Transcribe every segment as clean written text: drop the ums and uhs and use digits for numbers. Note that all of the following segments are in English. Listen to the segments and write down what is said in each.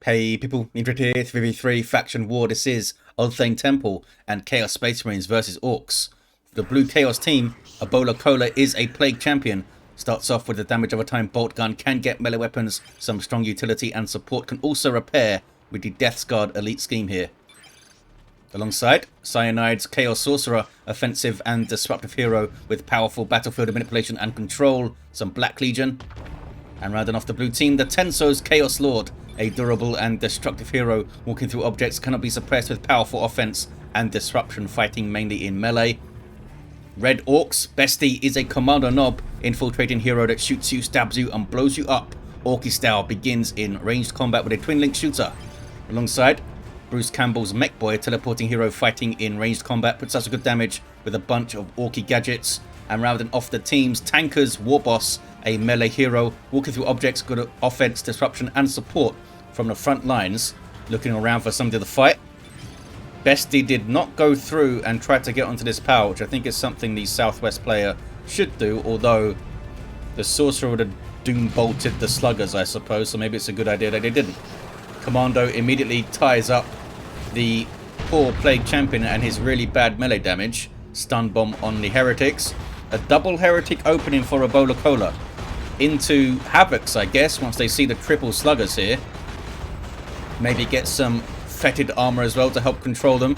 Hey people, interested here, 3v3 faction war. This is Ulthane Temple and Chaos Space Marines versus Orks. For the blue Chaos team, EbolaCola is a plague champion. Starts off with the damage of a time bolt gun, can get melee weapons, some strong utility and support, can also repair with the Death's Guard elite scheme here. Alongside, cyanIDe's Chaos Sorcerer, offensive and disruptive hero with powerful battlefield manipulation and control, some Black Legion. And rounding off the blue team, the Tenso's Chaos Lord, a durable and destructive hero walking through objects, cannot be suppressed with powerful offense and disruption, fighting mainly in melee. Red Orks, Bestie is a Kommando knob, infiltrating hero that shoots you, stabs you and blows you up. Orky style, begins in ranged combat with a twin link shooter. Alongside, Bruce Campbell's Mekboy, teleporting hero fighting in ranged combat, puts us good damage with a bunch of Orky gadgets. And rounding off the team's tankers, Warboss, a melee hero, walking through objects, good offense, disruption and support from the front lines, looking around for somebody to fight. Bestie did not go through and try to get onto this power, which I think is something the Southwest player should do, although the Sorcerer would have doom bolted the sluggers, I suppose, so maybe it's a good idea that they didn't. Kommando immediately ties up the poor plague champion and his really bad melee damage. Stun bomb on the heretics. A double heretic opening for EbolaCola into Havocs, I guess, once they see the triple sluggers here. Maybe get some fetid armor as well to help control them.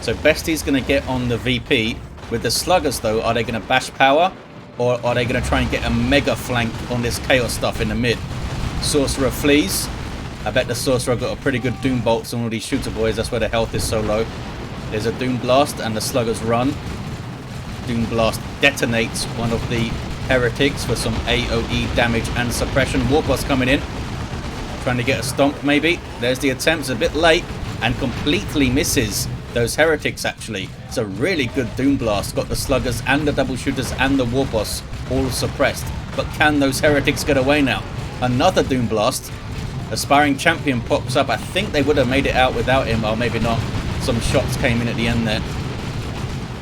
So Bestie's going to get on the VP. With the sluggers though, are they going to bash power? Or are they going to try and get a mega flank on this chaos stuff in the mid? Sorcerer flees. I bet the Sorcerer got a pretty good doom bolts on all these shooter boys. That's why the health is so low. There's a doom blast and the sluggers run. Doom blast detonates one of the heretics for some AoE damage and suppression. Warboss coming in, trying to get a stomp maybe. There's the attempt, a bit late and completely misses those heretics actually. It's a really good doom blast. Got the sluggers and the double shooters and the Warboss all suppressed. But can those heretics get away now? Another doom blast. Aspiring champion pops up. I think they would have made it out without him, or maybe not. Some shots came in at the end there.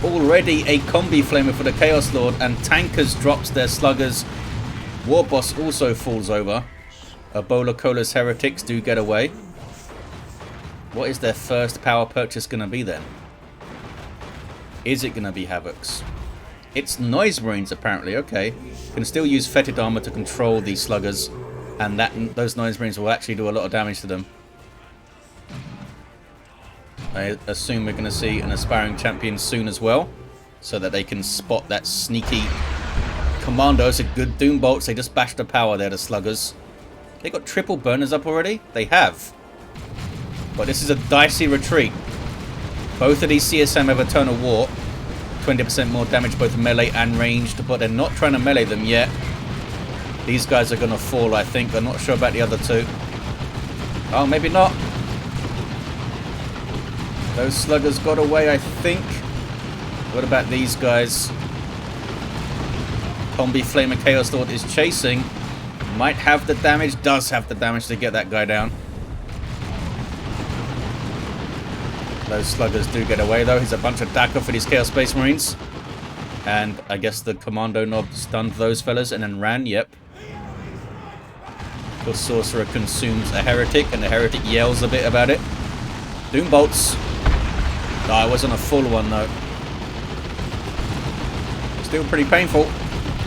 Already a combi flamer for the Chaos Lord, and tankers drops their sluggers. Warboss also falls over. EbolaCola's heretics do get away. What is their first power purchase going to be then? Is it going to be Havocs? It's Noise Marines apparently, okay. Can still use fetid armor to control these sluggers, and those Noise Marines will actually do a lot of damage to them. I assume we're going to see an aspiring champion soon as well, so that they can spot that sneaky Kommando. It's a good doom bolts. They just bashed the power there, the sluggers. They got triple burners up already? They have. But this is a dicey retreat. Both of these CSM have Eternal War. 20% more damage both melee and ranged, but they're not trying to melee them yet. These guys are going to fall, I think. I'm not sure about the other two. Oh, maybe not. Those sluggers got away, I think. What about these guys? Combi Flamer Chaos Lord is chasing. Might have the damage, does have the damage to get that guy down. Those sluggers do get away though. He's a bunch of DACA for these Chaos Space Marines. And I guess the Kommando knob stunned those fellas and then ran, yep. The Sorcerer consumes a heretic and the heretic yells a bit about it. Doom bolts. Oh, it wasn't a full one though. Still pretty painful.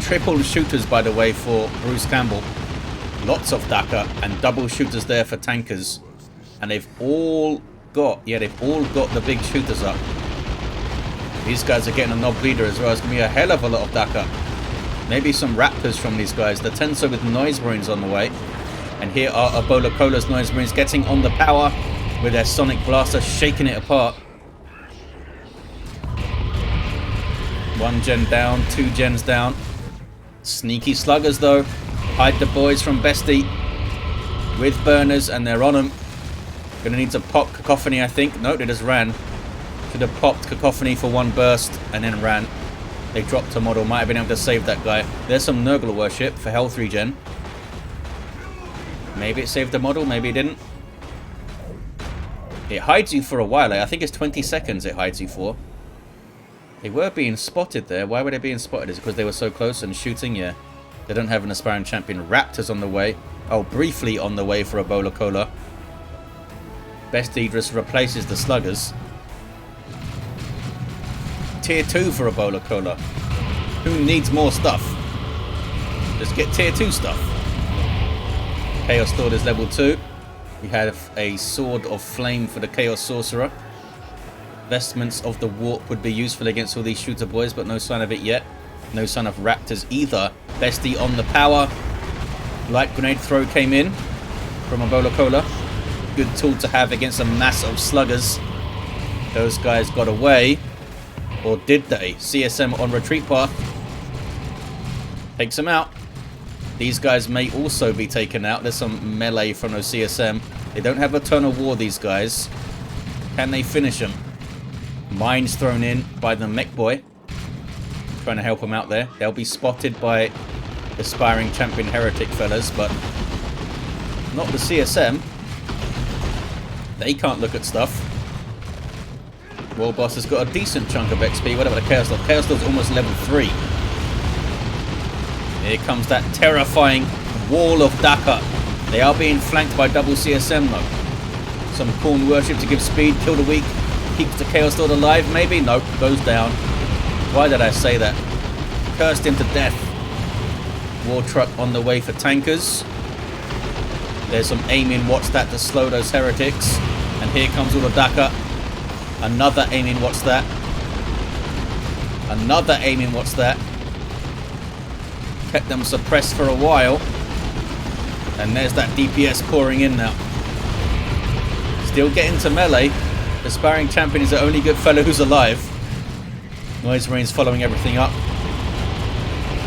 Triple shooters, by the way, for Bruce Campbell. Lots of DACA and double shooters there for tankers. And they've all got the big shooters up. These guys are getting a knob leader as well. It's going to be a hell of a lot of DACA. Maybe some raptors from these guys. The Tenso with Noise Marines on the way. And here are EbolaCola's Noise Marines getting on the power with their Sonic Blaster, shaking it apart. 1 gen down, 2 gens down. Sneaky sluggers though. Hide the boys from Bestie with burners and they're on them. Gonna need to pop Cacophony, I think. No, they just ran. Should have popped Cacophony for one burst and then ran. They dropped a model. Might have been able to save that guy. There's some Nurgle worship for health regen. Maybe it saved the model, maybe it didn't. It hides you for a while. I think it's 20 seconds it hides you for. They were being spotted there. Why were they being spotted? Is it because they were so close and shooting? Yeah. They don't have an aspiring champion. Raptors on the way. Oh, briefly on the way for EbolaCola. Bestie just replaces the sluggers. Tier 2 for EbolaCola. Who needs more stuff? Just get tier 2 stuff. Chaos Sword is level 2. We have a Sword of Flame for the Chaos Sorcerer. Vestments of the Warp would be useful against all these shooter boys, but no sign of it yet. No sign of Raptors either. Bestie on the power. Light Grenade Throw came in from EbolaCola. Good tool to have against a mass of sluggers. Those guys got away. Or did they? CSM on retreat path. Takes them out. These guys may also be taken out. There's some melee from those CSM. They don't have a ton of war, these guys. Can they finish them? Mines thrown in by the Mekboy. Trying to help them out there. They'll be spotted by aspiring champion heretic fellas, but not the CSM. They can't look at stuff. Warboss has got a decent chunk of XP. What about the Chaos Lord? Chaos Lord's almost level 3. Here comes that terrifying wall of Daka. They are being flanked by double CSM though. Some Corn Worship to give speed, kill the weak. Keeps the Chaos Lord alive maybe? Nope, goes down. Why did I say that? Cursed him to death. War truck on the way for tankers. There's some aiming what's that to slow those heretics. And here comes all the Daka. Another aiming what's that. Another aiming what's that. Kept them suppressed for a while. And there's that DPS pouring in now. Still getting to melee. The Aspiring Champion is the only good fellow who's alive. Noise Marine's following everything up.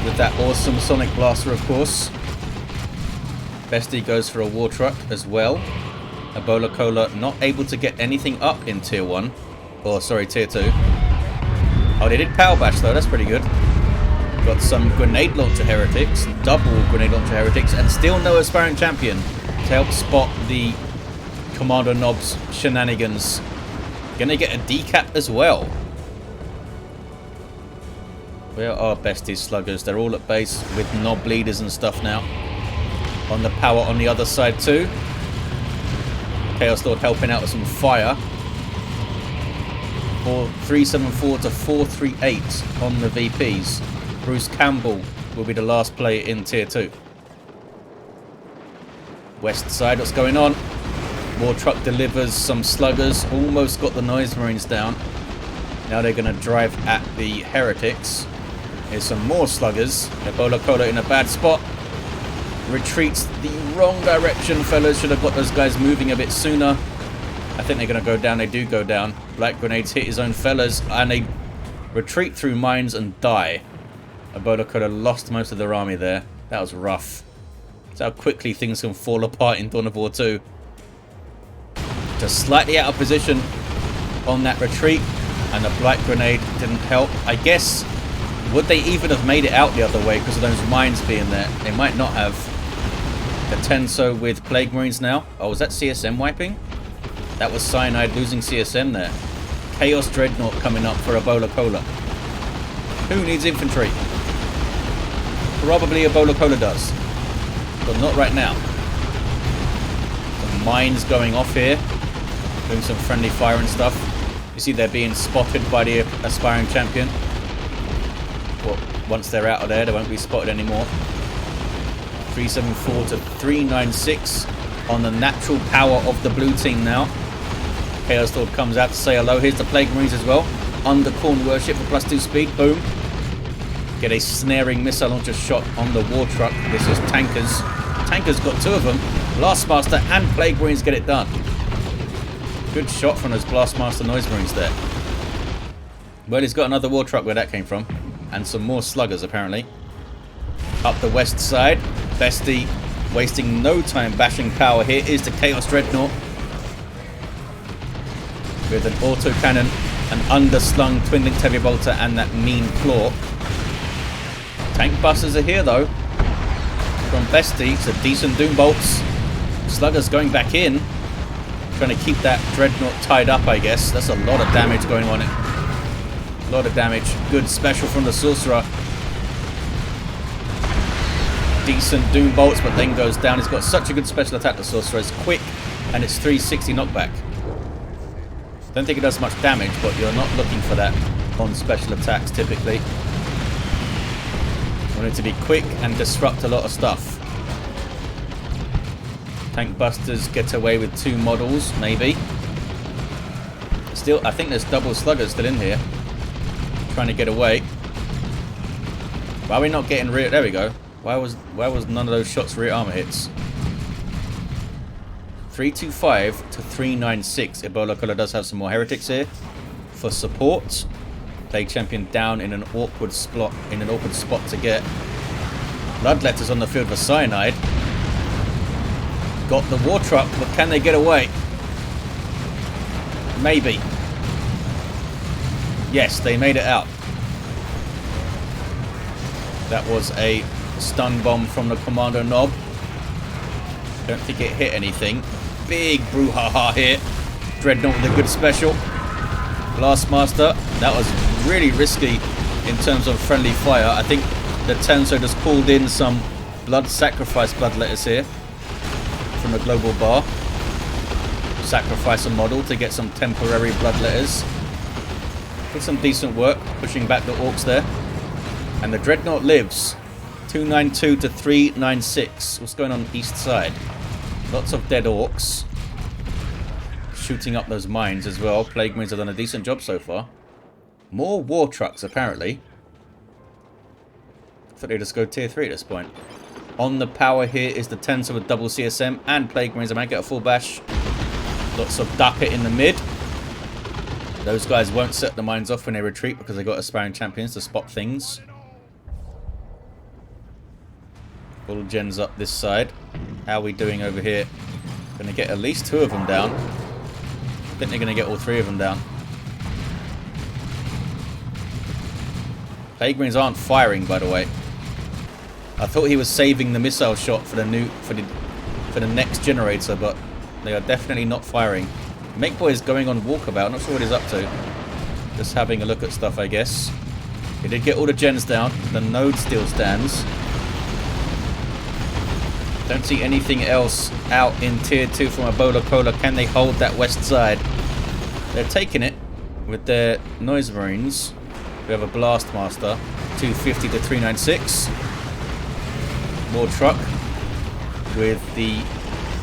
With that awesome Sonic Blaster, of course. Bestie goes for a War Truck as well. EbolaCola not able to get anything up in Tier 1. Or, sorry, Tier 2. Oh, they did Power Bash, though. That's pretty good. Got some Grenade Launcher Heretics. Double Grenade Launcher Heretics. And still no Aspiring Champion to help spot the Kommando Nob's shenanigans. Gonna get a decap as well. Where are Bestie's sluggers? They're all at base with Nob leaders and stuff now. On the power on the other side too. Chaos Lord helping out with some fire. 374 to 438 on the VPs. Bruce Campbell will be the last player in Tier 2. West side, what's going on? War truck delivers some sluggers. Almost got the Noise Marines down. Now they're going to drive at the heretics. Here's some more sluggers. EbolaCola in a bad spot. Retreats the wrong direction, fellas. Should have got those guys moving a bit sooner. I think they're going to go down. They do go down. Black grenades hit his own fellas. And they retreat through mines and die. EbolaCola lost most of their army there. That was rough. That's how quickly things can fall apart in Dawn of War 2. Just slightly out of position on that retreat. And the black grenade didn't help. I guess, would they even have made it out the other way because of those mines being there? They might not have. The Tenso with Plague Marines now. Oh, was that CSM wiping? That was cyanIDe losing CSM there. Chaos Dreadnought coming up for EbolaCola. Who needs infantry? Probably EbolaCola does. But not right now. Some mines going off here. Doing some friendly fire and stuff. You see they're being spotted by the Aspiring Champion. Well, once they're out of there, they won't be spotted anymore. 374 to 396 on the natural power of the blue team now. Chaos Lord comes out to say hello. Here's the Plague Marines as well. Under Corn Worship for +2 speed. Boom. Get a snaring missile launcher shot on the War Truck. This is Tankers. Tankers got 2 of them. Blastmaster and Plague Marines get it done. Good shot from those Blastmaster Noise Marines there. Well, he's got another War Truck where that came from. And some more sluggers, apparently. Up the west side. Bestie wasting no time bashing power. Here is the Chaos Dreadnought. With an autocannon, an underslung twin-linked heavy bolter, and that mean claw. Tank busters are here, though. From Bestie, so decent doom bolts. Sluggers going back in. Trying to keep that Dreadnought tied up, I guess. That's a lot of damage going on. A lot of damage. Good special from the Sorcerer. Decent doom bolts, but then goes down. He's got such a good special attack, the Sorcerer. It's quick, and it's 360 knockback. Don't think it does much damage, but you're not looking for that on special attacks typically. You want it to be quick and disrupt a lot of stuff. Tank busters get away with 2 models, maybe. Still, I think there's double sluggers still in here. Trying to get away. Why are we not getting rear? There we go. Why was none of those shots rear armor hits? 325 to 396. EbolaCola does have some more heretics here for support. Plague champion down in an awkward spot to get. Bloodletters on the field for cyanIDe. Got the war truck, but can they get away? Maybe. Yes, they made it out. That was a stun bomb from the Kommando knob. Don't think it hit anything. Big brouhaha here. Dreadnought with a good special. Blastmaster. That was really risky in terms of friendly fire. I think the Tenso just called in some blood sacrifice bloodletters here from the global bar. Sacrifice a model to get some temporary bloodletters. Did some decent work pushing back the Orks there. And the Dreadnought lives. 292 to 396. What's going on east side? Lots of dead Orks. Shooting up those mines as well. Plague Marines have done a decent job so far. More war trucks apparently. I thought they'd just go tier 3 at this point. On the power here is the Tenso with double CSM and Plague Marines. I might get a full bash. Lots of Daka in the mid. Those guys won't set the mines off when they retreat because they've got aspiring champions to spot things. Full gens up this side. How are we doing over here? Going to get at least 2 of them down. I think they're going to get all 3 of them down. Plague Marines aren't firing, by the way. I thought he was saving the missile shot for the next generator, but they are definitely not firing. Mekboy is going on walkabout. Not sure what he's up to. Just having a look at stuff, I guess. He did get all the gens down. The node still stands. Don't see anything else out in tier 2 from EbolaCola. Can they hold that west side? They're taking it with their noise marines. We have a Blastmaster. 250 to 396. More truck with the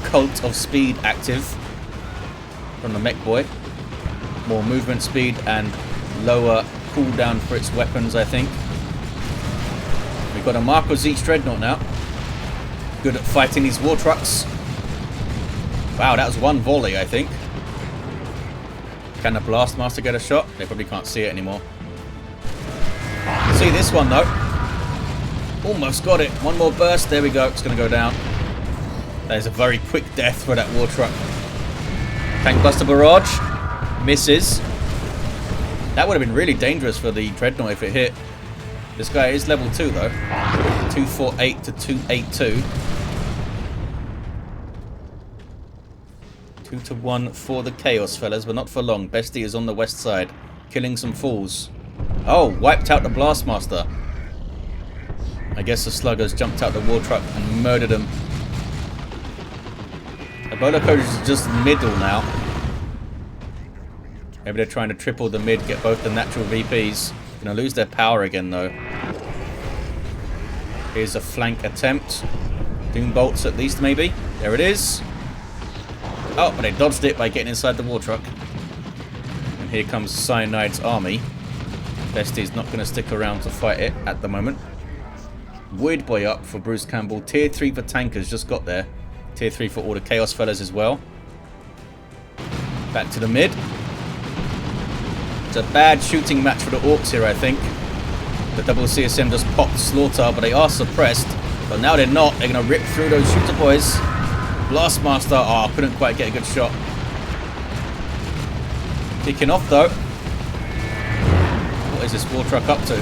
Cult of Speed active from the Mekboy. More movement speed and lower cooldown for its weapons, I think. We've got a Marco Zeech Dreadnought now. Good at fighting these war trucks. Wow, that was 1 volley, I think. Can the Blastmaster get a shot? They probably can't see it anymore. See this one though. Almost got it. 1 more burst. There we go. It's going to go down. That is a very quick death for that war truck. Tank Buster Barrage. Misses. That would have been really dangerous for the Dreadnought if it hit. This guy is level 2 though. 248 to 282. 2 to 1 for the Chaos fellas, but not for long. Bestie is on the west side. Killing some fools. Oh, wiped out the Blastmaster. I guess the sluggers jumped out the war truck and murdered him. EbolaCola is just middle now. Maybe they're trying to triple the mid, get both the natural VPs. Gonna lose their power again though. Here's a flank attempt. Doom bolts at least maybe. There it is. Oh, but they dodged it by getting inside the war truck. And here comes cyanIDe's army. Bestie's not going to stick around to fight it at the moment. Wood Boy up for Bruce Campbell. Tier 3 for tankers, just got there. Tier 3 for all the Chaos fellas as well. Back to the mid. It's a bad shooting match for the Orks here, I think. The double CSM just popped Slaughter, but they are suppressed. But now they're not. They're going to rip through those shooter boys. Blastmaster. Oh, couldn't quite get a good shot. Kicking off, though. What is this war truck up to?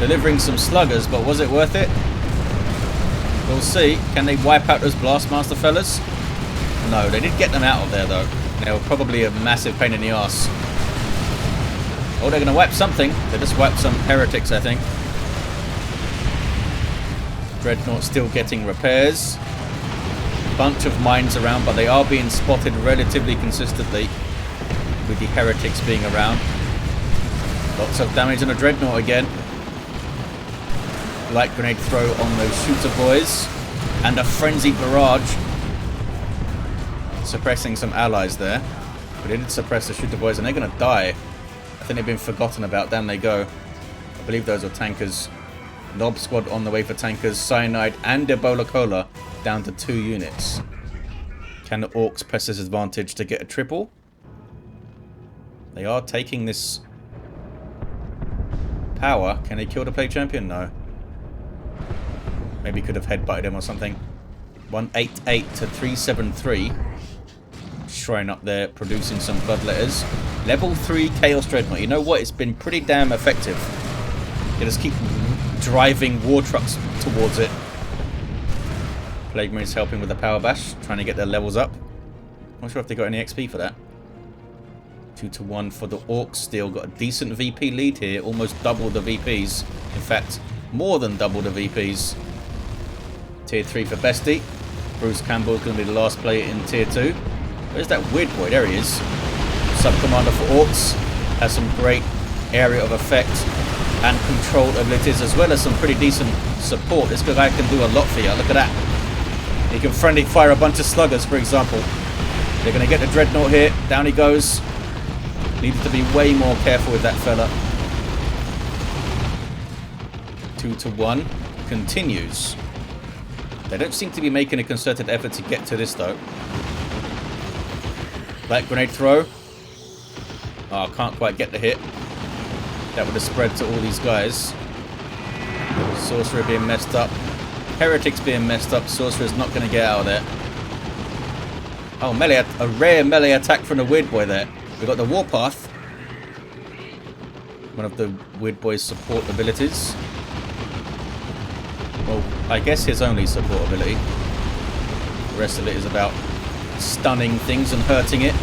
Delivering some sluggers, but was it worth it? We'll see. Can they wipe out those Blastmaster fellas? No, they did get them out of there, though. They were probably a massive pain in the arse. Oh, they're going to wipe something. They just wiped some heretics, I think. Dreadnought still getting repairs. Bunch of mines around, but they are being spotted relatively consistently. with the heretics being around. Lots of damage on a dreadnought again. Light grenade throw on those shooter boys. And a frenzied barrage. Suppressing some allies there. But they did suppress the shooter boys and they're going to die. I think they've been forgotten about. Down they go. I believe those are tankers. Nob squad on the way for tankers. cyanIDe and EbolaCola down to 2 units. Can the Orks press this advantage to get a triple? They are taking this power. Can they kill the play champion? No. Maybe could have headbutted him or something. 188 to 373. Shrine up there, producing some bloodletters. Level 3 Chaos Dreadnought. You know what? It's been pretty damn effective. They just keep driving war trucks towards it. Plague Marine's helping with the power bash, trying to get their levels up. Not sure if they got any XP for that. 2 to 1 for the Orks. Still got a decent VP lead here. Almost double the VPs. In fact, more than double the VPs. Tier 3 for Bestie. Bruce Campbell is going to be the last player in Tier 2. Where's that weird boy? There he is. Sub-Commander for Orks. Has some great area of effect and control abilities, as well as some pretty decent support. This guy can do a lot for you. Look at that. He can friendly fire a bunch of sluggers, for example. They're going to get the dreadnought here. Down he goes. Needed to be way more careful with that fella. 2 to 1. Continues. They don't seem to be making a concerted effort to get to this, though. Black grenade throw. Oh, can't quite get the hit. That would have spread to all these guys. Sorcerer being messed up. Heretics being messed up. Sorcerer's not going to get out of there. Oh, melee, a rare melee attack from the Weird Boy there. We've got the Warpath. One of the Weird Boy's support abilities. Well, I guess his only support ability. The rest of it is about stunning things and hurting it.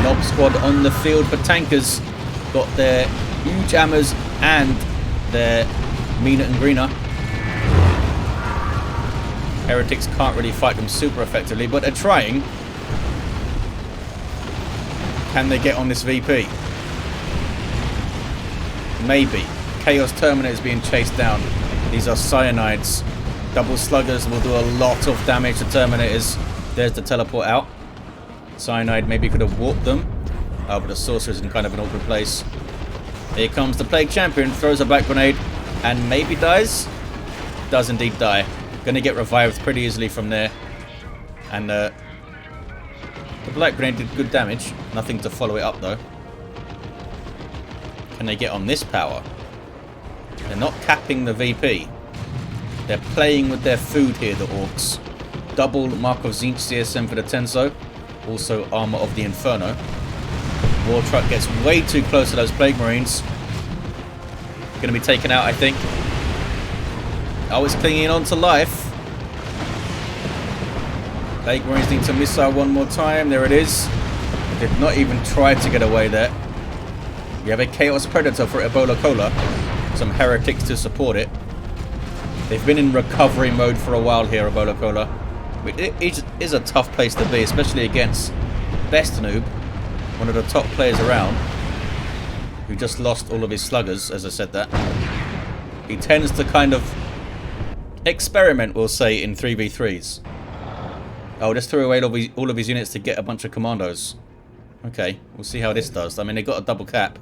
Nob squad on the field for tankers. Got their huge hammers and their meaner and greener. Heretics can't really fight them super effectively, but they're trying. Can they get on this VP? Maybe. Chaos Terminator is being chased down. These are cyanides. Double sluggers will do a lot of damage to Terminators. There's the teleport out. cyanIDe maybe could have warped them. Oh, but the Sorcerer's in kind of an awkward place. Here comes the Plague Champion. Throws a black grenade. And maybe dies. Does indeed die. Going to get revived pretty easily from there. And the black grenade did good damage. Nothing to follow it up, though. Can they get on this power? They're not capping the VP. They're playing with their food here, the Orks. Double Mark of Zinch CSM for the Tenso. Also Armor of the Inferno. War Truck gets way too close to those Plague Marines. Going to be taken out, I think. Oh, it's clinging on to life. Plague Marines need to missile one more time. There it is. Did not even try to get away there. We have a Chaos Predator for EbolaCola. Some heretics to support it. They've been in recovery mode for a while here, EbolaCola. It is a tough place to be, especially against Bestie, one of the top players around, who just lost all of his sluggers, as I said that. He tends to kind of experiment, we'll say, in 3v3s. Oh, just threw away all of his units to get a bunch of commandos. Okay, we'll see how this does. I mean, they got a double cap.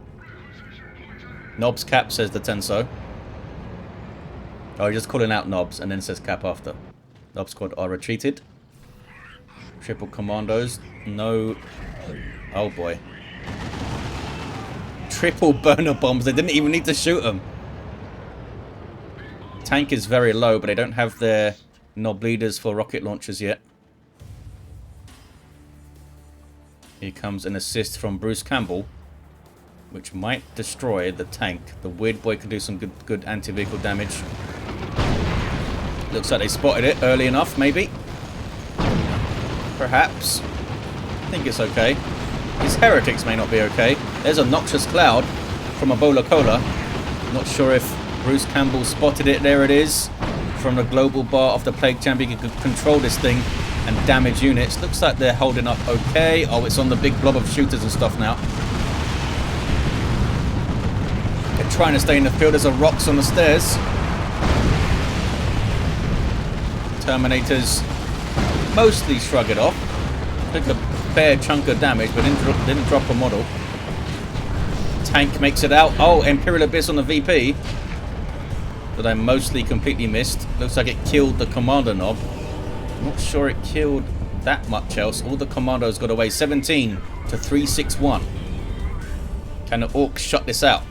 Knobs cap, says the Tenso. Oh, he's just calling out knobs and then says cap after. Nob squad are retreated. Triple commandos. No. Oh boy. Triple burner bombs. They didn't even need to shoot them. Tank is very low, but they don't have their knob leaders for rocket launchers yet. Here comes an assist from Bruce Campbell, which might destroy the tank. The Weird Boy can do some good anti-vehicle damage. Looks like they spotted it early enough, maybe. Perhaps. I think it's okay. These heretics may not be okay. There's a Noxious Cloud from EbolaCola. Not sure if Bruce Campbell spotted it. There it is. From the global bar of the Plague Champion, he could control this thing and damage units. Looks like they're holding up okay. Oh, it's on the big blob of shooters and stuff now. They're trying to stay in the field. There's a rocks on the stairs. Terminators mostly shrug it off. Took a fair chunk of damage, but didn't drop a model. Tank makes it out. Oh, Imperial Abyss on the VP that I mostly completely missed. Looks like it killed the Commander knob. Not sure it killed that much else. All the Commandos got away. 17 to 361. Can the Orcs shut this out?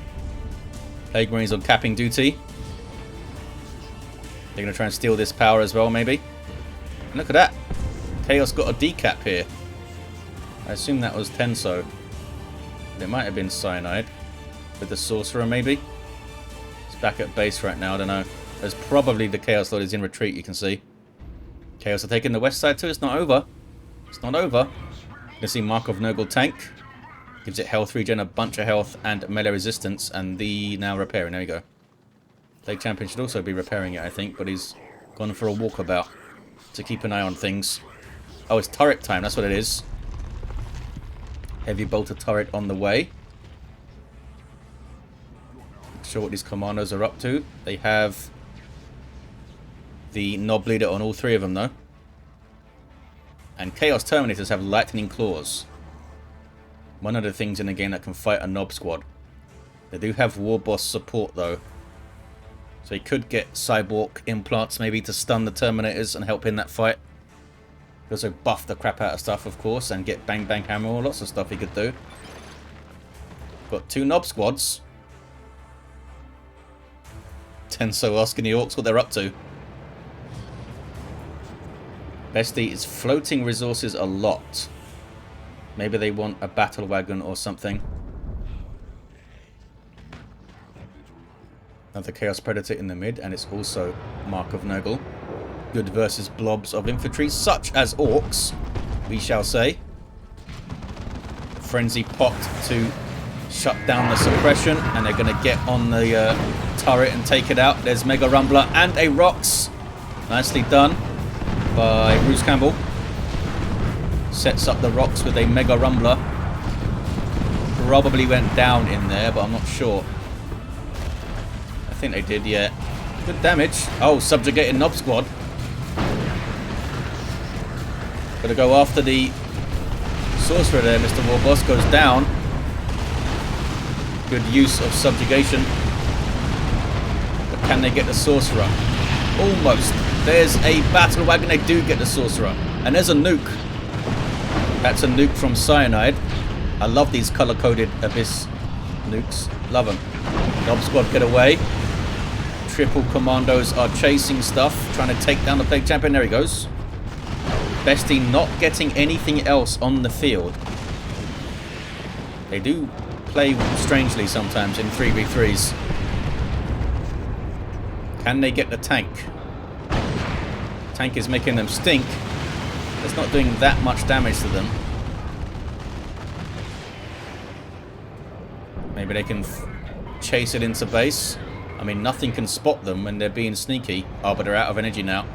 Plague Marines on capping duty. They're going to try and steal this power as well, maybe. And look at that. Chaos got a decap here. I assume that was Tenso. But it might have been cyanIDe. With the Sorcerer, maybe. It's back at base right now, I don't know. There's probably the Chaos Lord is in retreat, you can see. Chaos are taking the west side too. It's not over. It's not over. You can see Mark of Nurgle tank. Gives it health regen, a bunch of health, and melee resistance. And the now repairing. There we go. Plague Champion should also be repairing it, I think. But he's gone for a walkabout to keep an eye on things. Oh, it's turret time. That's what it is. Heavy bolter turret on the way. Not sure what these commandos are up to. They have the knob leader on all three of them, though. And Chaos Terminators have lightning claws. One of the things in the game that can fight a knob squad. They do have Warboss support, though. So he could get Cyborg implants, maybe, to stun the Terminators and help in that fight. He also buff the crap out of stuff, of course, and get Bang Bang Hammer, or lots of stuff he could do. Got two knob squads. Tenso asking the Orcs what they're up to. Bestie is floating resources a lot. Maybe they want a battle wagon or something. Another Chaos Predator in the mid, and it's also Mark of Nurgle. Good versus blobs of infantry, such as Orcs, we shall say. Frenzy popped to shut down the suppression, and they're going to get on the turret and take it out. There's Mega Rumbler and a Rocks. Nicely done by Bruce Campbell. Sets up the Rocks with a Mega Rumbler. Probably went down in there, but I'm not sure. I think they did, yeah. Good damage. Oh, subjugated Knob Squad. Gotta go after the Sorcerer there. Mr. Warboss goes down. Good use of subjugation. But can they get the Sorcerer? Almost. There's a battle wagon. They do get the Sorcerer. And there's a nuke. That's a nuke from cyanIDe. I love these color-coded Abyss nukes. Love them. Knob Squad get away. Triple Commandos are chasing stuff. Trying to take down the Plague Champion. There he goes. Bestie not getting anything else on the field. They do play strangely sometimes in 3v3s. Can they get the tank? Tank is making them stink. It's not doing that much damage to them. Maybe they can chase it into base. I mean, nothing can spot them when they're being sneaky. Oh, but they're out of energy now.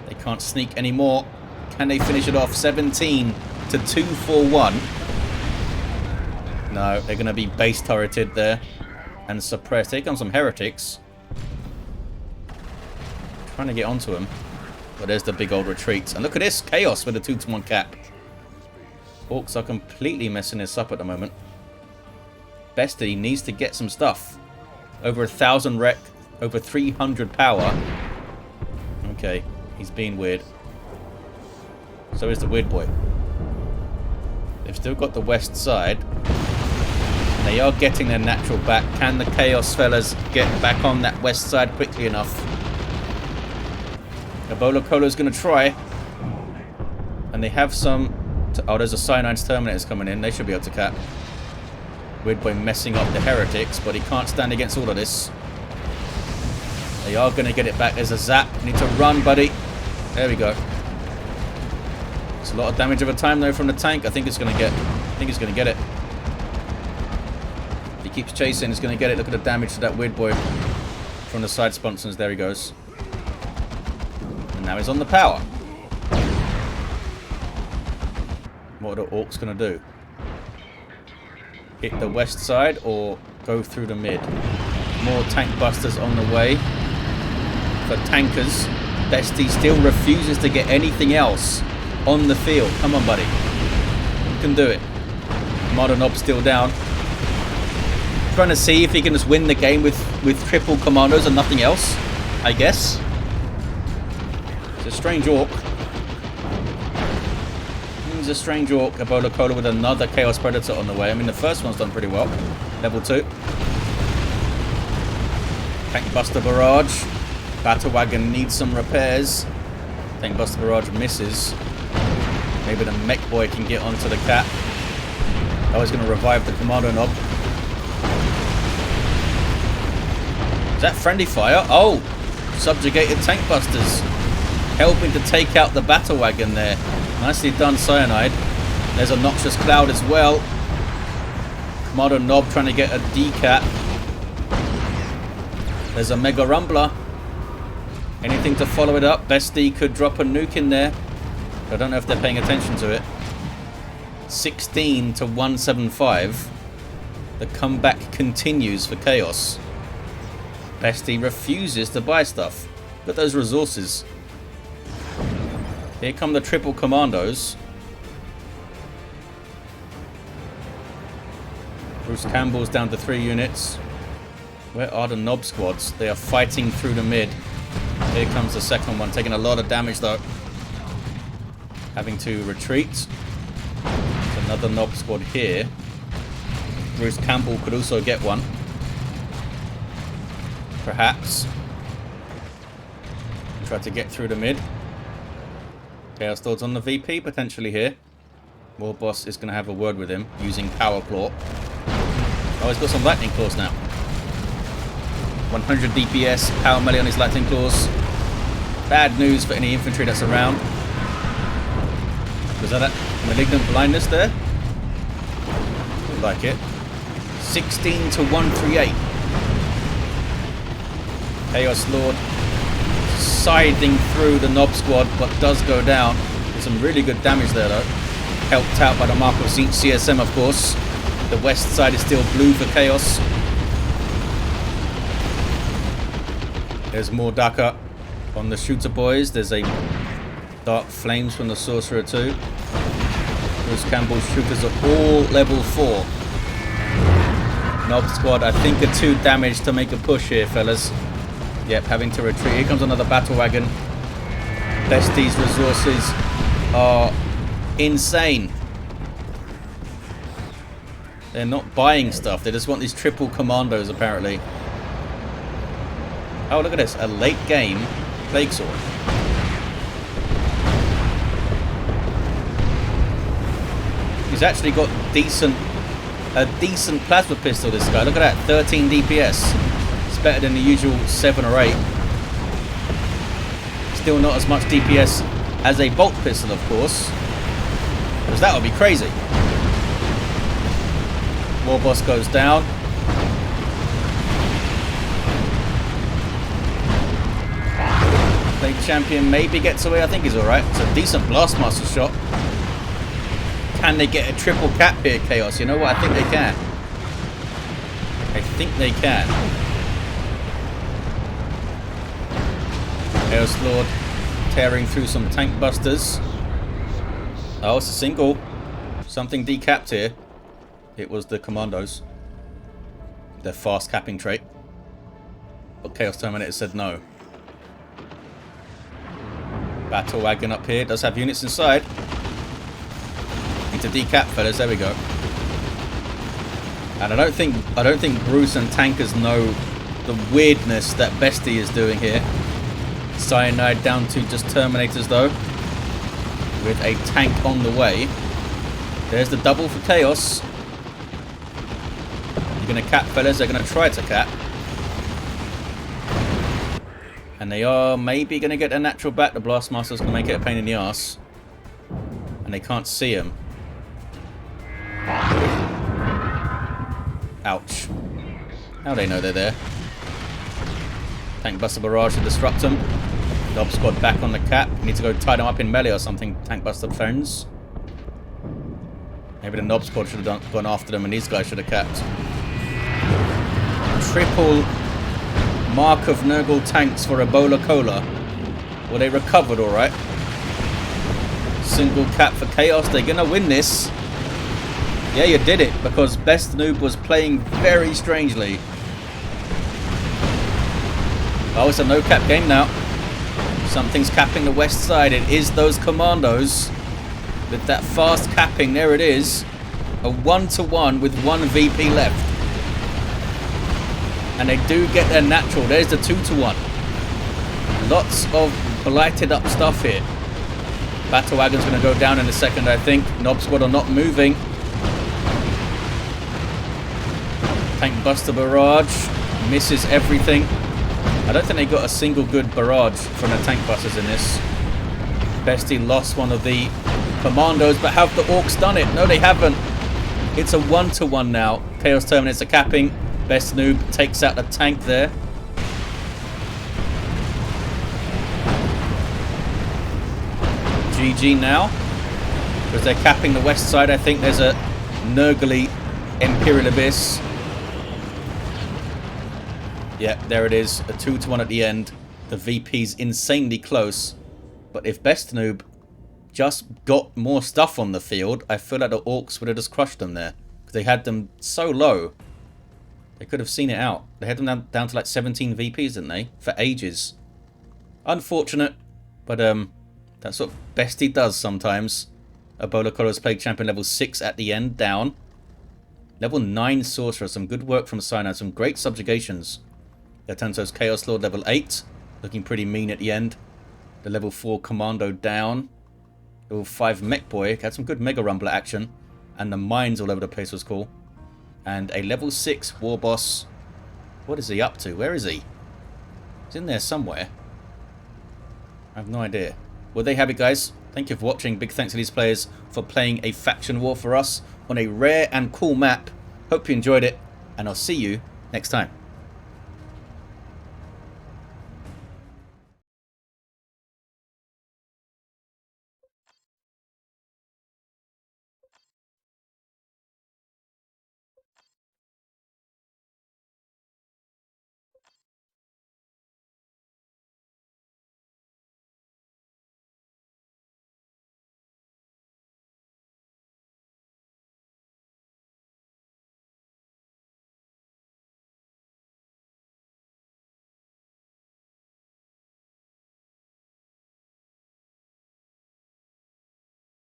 They can't sneak anymore. Can they finish it off? 17 to 241. No, they're going to be base turreted there and suppressed. Here comes some heretics. Trying to get onto them. But there's the big old retreat. And look at this. Chaos with a 2-to-1 cap. Orcs are completely messing this up at the moment. Bestie needs to get some stuff. Over 1,000 rec. Over 300 power. Okay. He's being weird. So is the weird boy. They've still got the west side. They are getting their natural back. Can the Chaos fellas get back on that west side quickly enough? EbolaCola is going to try. And they have some... Oh, there's a cyanIDe Terminators coming in. They should be able to cap. Weird boy messing up the heretics, but he can't stand against all of this. They are going to get it back. There's a zap. You need to run, buddy. There we go. It's a lot of damage over time, though, from the tank. I think it's going to get... it. If he keeps chasing, he's going to get it. Look at the damage to that weird boy from the side sponsons. There he goes. And now he's on the power. What are the Orks going to do? Hit the west side or go through the mid? More tank busters on the way for tankers. Bestie still refuses to get anything else on the field. Come on, buddy. You can do it. Kommando Knob still down. Trying to see if he can just win the game with triple commandos and nothing else, I guess. It's a strange Ork. He's a strange Ork. EbolaCola with another Chaos Predator on the way. I mean, the first one's done pretty well. Level 2. Tank Buster Barrage. Battle Wagon needs some repairs. Tank Buster Barrage misses. Maybe the Mekboy can get onto the Cat. Oh, he's going to revive the Kommando Knob. Is that friendly fire? Oh! Subjugated Tank Busters. Helping to take out the Battle Wagon there. Nicely done, cyanIDe. There's a Noxious Cloud as well. Kommando Knob trying to get a decap. There's a Mega Rumbler. Anything to follow it up. Bestie could drop a nuke in there. I don't know if they're paying attention to it. 16 to 175. The comeback continues for Chaos. Bestie refuses to buy stuff. Look at those resources. Here come the triple commandos. Bruce Campbell's down to 3 units. Where are the Knob squads? They are fighting through the mid. Here comes the second one, taking a lot of damage though. Having to retreat. There's another Knob squad here. Bruce Campbell could also get one. Perhaps. Try to get through the mid. Chaos Lord's on the VP potentially here. Warboss is going to have a word with him using Power Claw. Oh, he's got some Lightning Claws now. 100 DPS, power melee on his Lightning Claws. Bad news for any infantry that's around. Was that a malignant blindness there? Looked like it. 16 to 138. Chaos Lord siding through the Knob squad, but does go down. There's some really good damage there though. Helped out by the Mark of CSM, of course. The west side is still blue for Chaos. There's more Daka on the shooter boys. There's a Dark Flames from the Sorcerer too. Bruce Campbell's shooters are all level 4. Knob squad, I think, are too damaged to make a push here, fellas. Yep, having to retreat. Here comes another Battle Wagon. Bestie's resources are insane. They're not buying stuff. They just want these triple commandos, apparently. Oh, look at this. A late game Plague Sword. He's actually got a decent plasma pistol, this guy. Look at that. 13 DPS. It's better than the usual 7 or 8. Still not as much DPS as a bolt pistol, of course. Because that would be crazy. Warboss goes down. Plague Champion maybe gets away. I think he's alright. It's a decent Blastmaster shot. Can they get a triple cap here, Chaos? You know what? I think they can. I think they can. Chaos Lord tearing through some tank busters. Oh, it's a single. Something decapped here. It was the commandos. Their fast capping trait. But Chaos Terminator said no. Battle Wagon up here. Does have units inside. Need to decap, fellas. There we go. And I don't think Bruce and tankers know the weirdness that Bestie is doing here. cyanIDe down to just Terminators though. With a tank on the way. There's the double for Chaos. You're going to cap, fellas. They're going to try to cap. And they are maybe going to get a natural back. The Blastmaster's going to make it a pain in the ass. And they can't see him. Ouch. How do they know they're there? Tank Buster Barrage to disrupt them. Knob squad back on the cap. Need to go tie them up in melee or something. Tank Buster phones. Maybe the Knob Squad should have gone after them and these guys should have capped. Triple Mark of Nurgle tanks for EbolaCola. Well, they recovered alright. Single cap for Chaos. They're going to win this. Yeah, you did it, because Best Noob was playing very strangely. Oh, it's a no-cap game now. Something's capping the west side. It is those Commandos. With that fast capping, there it is. A 1-to-1 with one VP left. And they do get their natural. There's the 2-to-1. Lots of blighted up stuff here. Battle Wagon's going to go down in a second, I think. Knob Squad are not moving. Tank Buster Barrage misses everything. I don't think they got a single good barrage from the tank busters in this. Bestie lost one of the Commandos, but have the Orks done it? No, they haven't. It's a 1-to-1 now. Chaos Terminates are capping. Best Noob takes out the tank there. GG now. Because they're capping the west side. I think there's a Nurgly Imperial Abyss. Yeah, there it is. A 2-to-1 at the end. The VP's insanely close. But if Best Noob just got more stuff on the field, I feel like the Orks would have just crushed them there. Because they had them so low. They could have seen it out. They had them down to like 17 VPs, didn't they? For ages. Unfortunate. But that's what Bestie does sometimes. EbolaCola's Plague Champion level 6 at the end, down. Level 9 Sorcerer. Some good work from cyanIDe. Some great subjugations. Tenso's Chaos Lord level 8. Looking pretty mean at the end. The level 4 Kommando down. Level 5 Mekboy. Had some good Mega Rumbler action. And the mines all over the place was cool. And a level 6 Warboss. What is he up to? Where is he? He's in there somewhere. I have no idea. Well, there you have it, guys. Thank you for watching. Big thanks to these players for playing a faction war for us on a rare and cool map. Hope you enjoyed it. And I'll see you next time.